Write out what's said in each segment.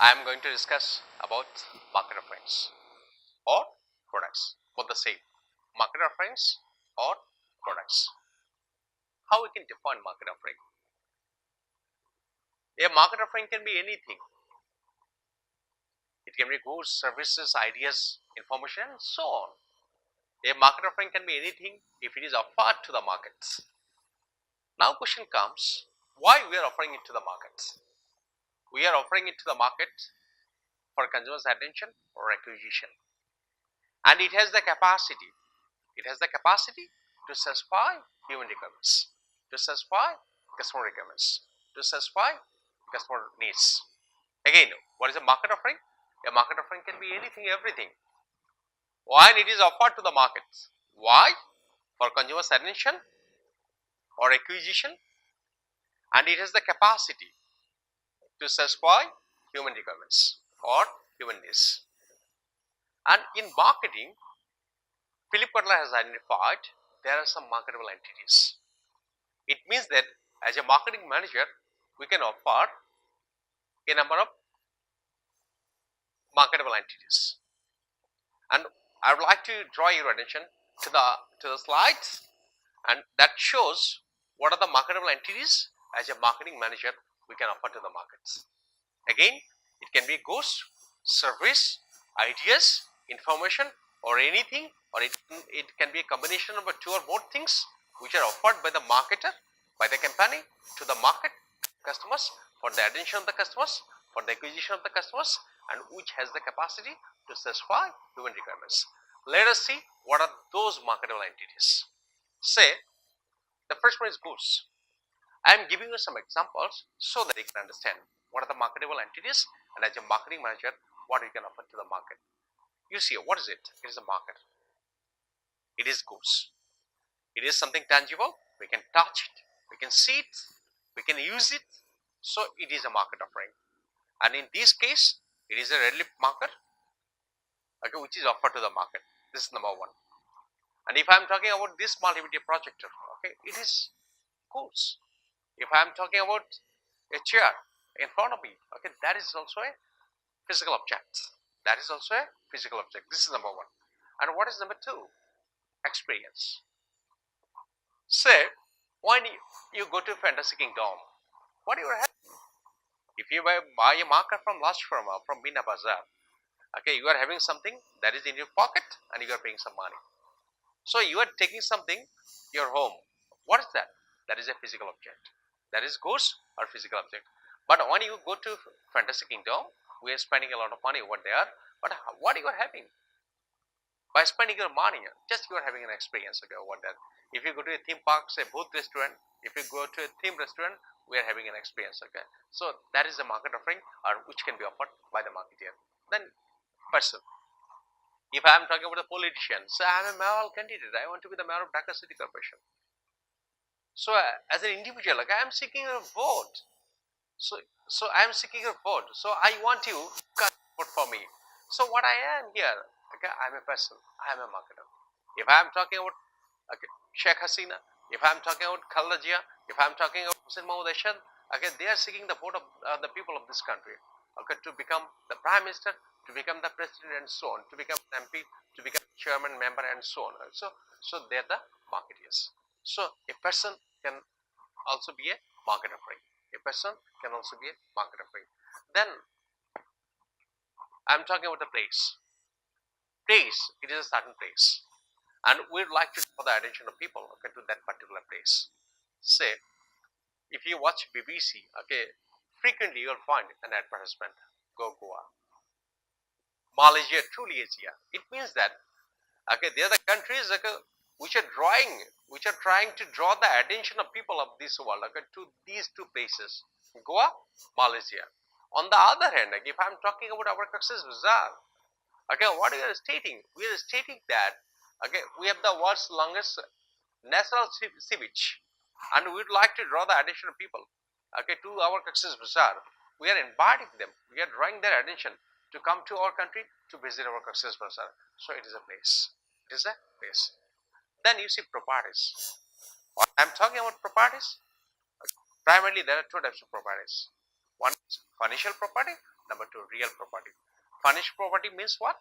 I am going to discuss about market reference or products, both the same. Market reference or products. How we can define market offering? A market offering can be anything. It can be goods, services, ideas, information, and so on. A market offering can be anything if it is offered to the markets. Now question comes, why we are offering it to the markets? We are offering it to the market for consumers' attention or acquisition. And it has the capacity to satisfy human requirements, to satisfy customer requirements, to satisfy customer needs. Again, what is a market offering? A market offering can be anything, everything. When it is offered to the markets. Why? For consumers' attention or acquisition, and it has the capacity to satisfy human requirements or human needs. And in marketing, Philip Kotler has identified there are some marketable entities. It means that as a marketing manager, we can offer a number of marketable entities. And I would like to draw your attention to the slides, and that shows what are the marketable entities as a marketing manager we can offer to the markets. Again, it can be goods, service, ideas, information, or anything, or it can be a combination of two or more things which are offered by the marketer, by the company to the market customers for the attention of the customers, for the acquisition of the customers, and which has the capacity to satisfy human requirements. Let us see what are those marketable entities. Say, the first one is goods. I am giving you some examples so that you can understand what are the marketable entities, and as a marketing manager, what you can offer to the market. You see, what is it? It is a market. It is goods. It is something tangible. We can touch it. We can see it. We can use it. So it is a market offering. And in this case, it is a red lip marker, okay, which is offered to the market. This is number one. And if I am talking about this multimedia projector, okay, it is goods. If I am talking about a chair in front of me, okay, that is also a physical object. That is also a physical object. This is number one. And what is number two? Experience. Say, when you go to Fantasy Kingdom, what you are having? If you buy a marker from Lush Pharma, from Meena Bazaar, okay, you are having something that is in your pocket and you are paying some money. So you are taking something to your home. What is that? That is a physical object. That is goods or physical object. But when you go to Fantasy Kingdom, we are spending a lot of money over there. But what you are having? By spending your money, just you are having an experience, okay, over there. If you go to a theme park, say Booth restaurant, if you go to a theme restaurant, we are having an experience, okay. So that is a market offering, or which can be offered by the marketeer. Then person. If I am talking about a politician, so I am a mayoral candidate. I want to be the mayor of Dhaka City Corporation. So as an individual, like, I am seeking a vote. So I am seeking a vote. So I want you to vote for me. So what I am here, okay, I am a person. I am a marketer. If I am talking about, okay, Sheikh Hasina, if I am talking about Khalda Zia, if I am talking about Hussein Mahmood Ershad, okay, they are seeking the vote of the people of this country, okay, to become the prime minister, to become the president, and so on, to become an MP, to become chairman, member, and so on. So they are the marketeers. So a person can also be a market offering. A person can also be a market offering. Then I am talking about the place. Place, it is a certain place, and we would like to draw the attention of people, okay, to that particular place. Say, if you watch BBC, okay, frequently you will find an advertisement. Go Goa, Malaysia, truly Asia. It means that, okay, they are the countries, okay, which are trying to draw the attention of people of this world, okay, to these two places, Goa, Malaysia. On the other hand, like, if I am talking about our Cox's Bazar, okay, what we are stating? We are stating that, okay, we have the world's longest natural sea beach, and we would like to draw the attention of people, okay, to our Cox's Bazar. We are inviting them. We are drawing their attention to come to our country to visit our Cox's Bazar. So it is a place. It is a place. Then you see properties. I am talking about properties. Primarily, there are two types of properties. One is financial property, Number two, real property. Furnished property means what?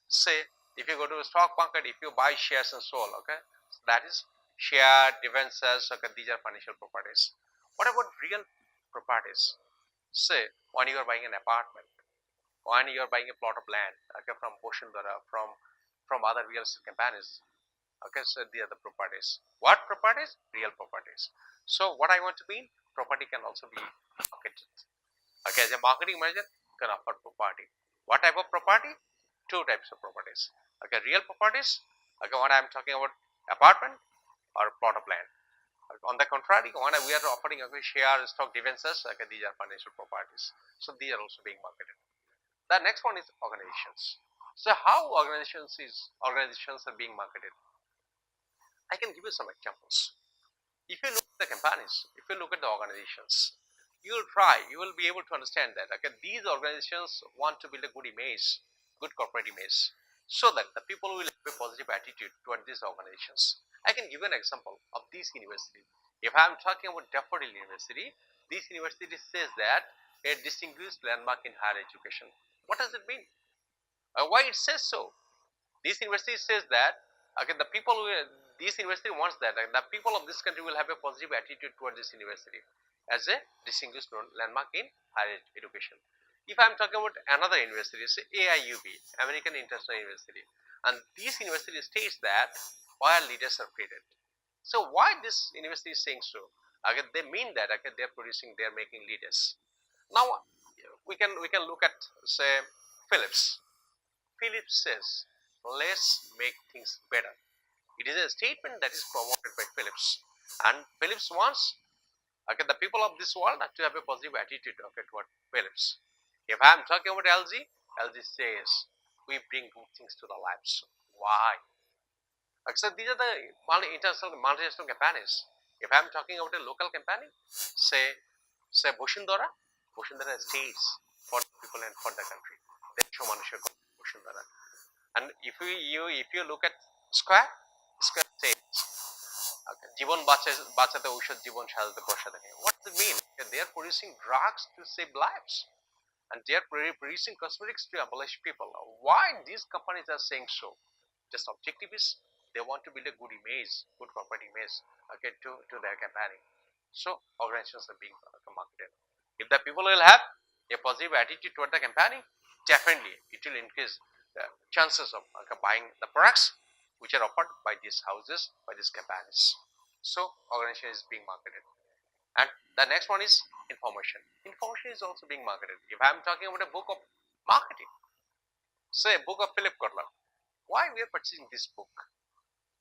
Say, if you go to a stock market, if you buy shares and so on, okay, so that is share, debentures, okay, these are financial properties. What about real properties? Say, when you are buying an apartment, when you are buying a plot of land, okay, from Boshundara, from other real estate companies, okay, so they are the properties. What properties? Real properties. So what I want to mean, property can also be marketed. Okay, as a marketing manager, you can offer property. What type of property? Two types of properties. Okay, real properties. Okay, what I am talking about, apartment or plot of land. Okay, on the contrary, when we are offering share, stock, debentures, okay, these are financial properties. So these are also being marketed. The next one is organizations. So how organizations are being marketed? I can give you some examples. If you look at the companies, if you look at the organizations, you will be able to understand that okay, these organizations want to build a good image, good corporate image, so that the people will have a positive attitude toward these organizations. I can give you an example of this university. If I am talking about Daffodil University, this university says that a distinguished landmark in higher education. What does it mean? Why it says so? This university says that okay, the people who this university wants that the people of this country will have a positive attitude toward this university as a distinguished landmark in higher education. If I am talking about another university, say AIUB, American International University, and this university states that why leaders are created. So why this university is saying so? Okay, they mean that okay, they are making leaders. Now we can look at say Philips. Philips says, let's make things better. It is a statement that is promoted by Philips. And Philips wants okay, the people of this world to have a positive attitude okay, toward Philips. If I am talking about LG says, we bring good things to the lives. Why? So these are the multinational companies. If I am talking about a local company, say Boshundara stays for the people and for the country. Deksho Manusha Boshundara. And if you look at Square says জীবন বাঁচাতে ঔষধ জীবন সাজাতে পয়সা থাকে. What does it mean? They are producing drugs to save lives, and they are producing cosmetics to abolish people. Why these companies are saying so? Just objective is they want to build a good image, good corporate image, okay, to their company. So organizations are being marketed. If the people will have a positive attitude toward the company, definitely it will increase the chances of buying the products which are offered by these houses, by these companies. So organization is being marketed. And the next one is information. Information is also being marketed. If I am talking about a book of marketing, say a book of Philip Kotler, why we are purchasing this book?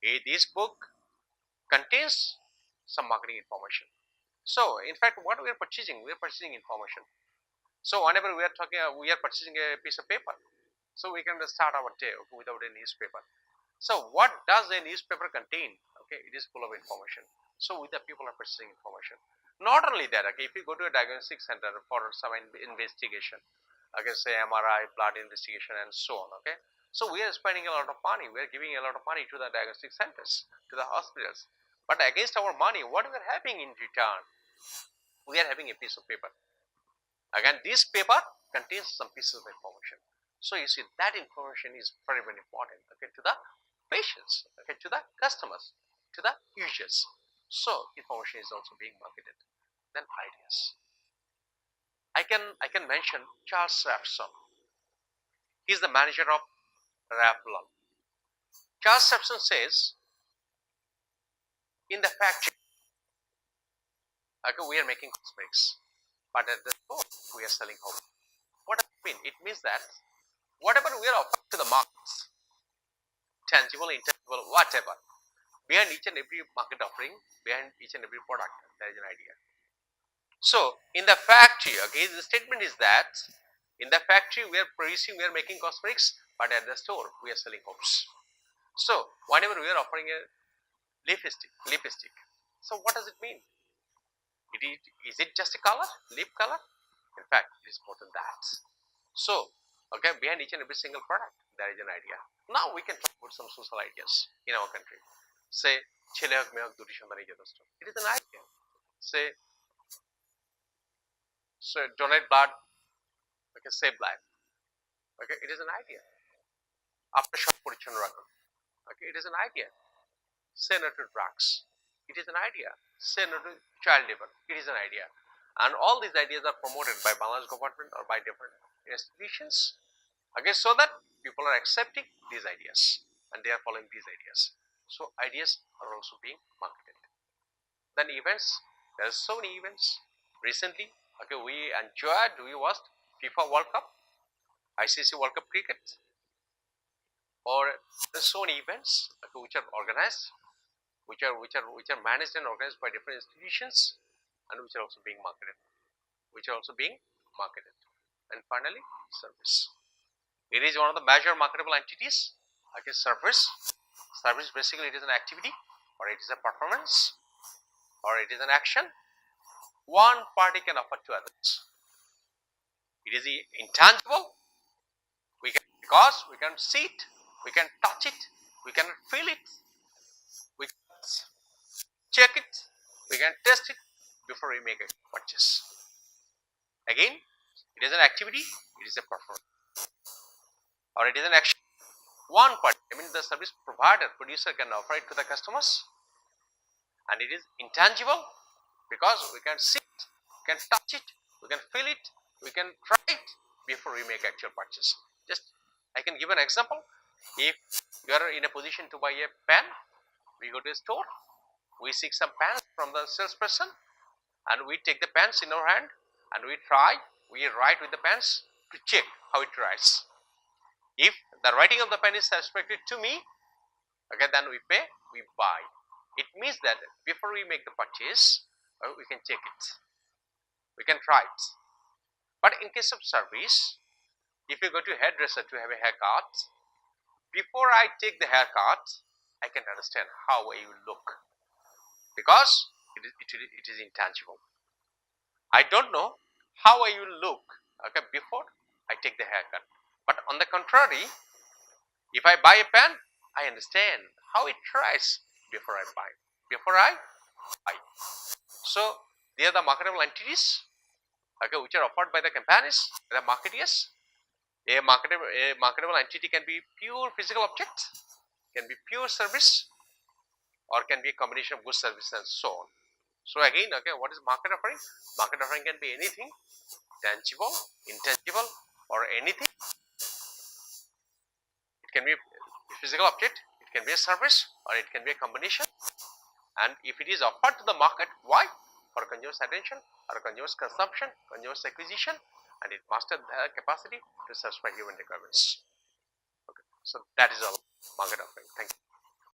This book contains some marketing information. So in fact, what we are purchasing information. So whenever we are purchasing a piece of paper, so we can start our day without a newspaper. So what does a newspaper contain? Okay, it is full of information. So with the people are purchasing information. Not only that, okay, if you go to a diagnostic center for some investigation, okay, say MRI, blood investigation, and so on, okay, so we are spending a lot of money. We are giving a lot of money to the diagnostic centers, to the hospitals. But against our money, what we are having in return? We are having a piece of paper. Again, this paper contains some pieces of information. So you see that information is very, very important, okay, to the patients, okay, to the customers, to the users. So information is also being marketed. Then ideas. I can mention Charles Revson. He is the manager of Revlon. Charles Revson says, in the factory, okay, we are making cosmetics, but at the store we are selling home. What does it mean? It means that whatever we are offering to the markets, tangible, intangible, whatever, behind each and every market offering, behind each and every product, there is an idea. So in the factory, okay, the statement is that in the factory we are making cosmetics, but at the store we are selling homes. So whenever we are offering a lipstick, so what does it mean? Is it just a color, lip color? In fact, it is more than that. So okay, behind each and every single product there is an idea. Now we can talk about some social ideas in our country. Say ছেলে হোক মেয়ে হোক দুটি সন্তানই যথেষ্ট. It is an idea. Say donate blood Okay, save life. Okay, it is an idea. Aftershock Porichhan Rakun. Okay, it is an idea. Say no to drugs. It is an idea. Say no to child labor. It is an idea. And all these ideas are promoted by Bangladesh government or by different institutions. Okay, so that people are accepting these ideas and they are following these ideas. So ideas are also being marketed. Then events, there are so many events. Recently, okay, we watched FIFA World Cup, ICC World Cup cricket, or there's so many events okay, which are organized, which are managed and organized by different institutions, and which are also being marketed. And finally, service. It is one of the major marketable entities. Okay, service. Service basically it is an activity, or it is a performance, or it is an action one party can offer to others. It is intangible. Because we can see it, we can touch it, we can feel it, we can check it, we can test it before we make a purchase. Again, it is an activity, it is a performance, or it is an action. One party, the service provider, producer can offer it to the customers, and it is intangible because we can see it, we can touch it, we can feel it, we can try it before we make actual purchase. Just I can give an example. If you are in a position to buy a pen, we go to a store, we seek some pens from the salesperson, and we take the pens in our hand and we write with the pens to check how it writes. If the writing of the pen is satisfactory to me, okay, then we pay, we buy. It means that before we make the purchase, we can check it, we can try it. But in case of service, if you go to a hairdresser to have a haircut, before I take the haircut, I can understand how I will look, because it is intangible. I don't know how I will look, okay, before I take the haircut. But on the contrary, if I buy a pen, I understand how it tries before I buy. So they are the marketable entities, okay, which are offered by the companies, the marketeers. A marketable entity can be pure physical object, can be pure service, or can be a combination of goods, service, and so on. So again, okay, what is market offering? Market offering can be anything, tangible, intangible, or anything. It can be a physical object, it can be a service, or it can be a combination. And if it is offered to the market, why? For consumers' attention, or consumers' consumption, consumers' acquisition, and it must have the capacity to satisfy human requirements. Okay, so that is all market offering. Thank you.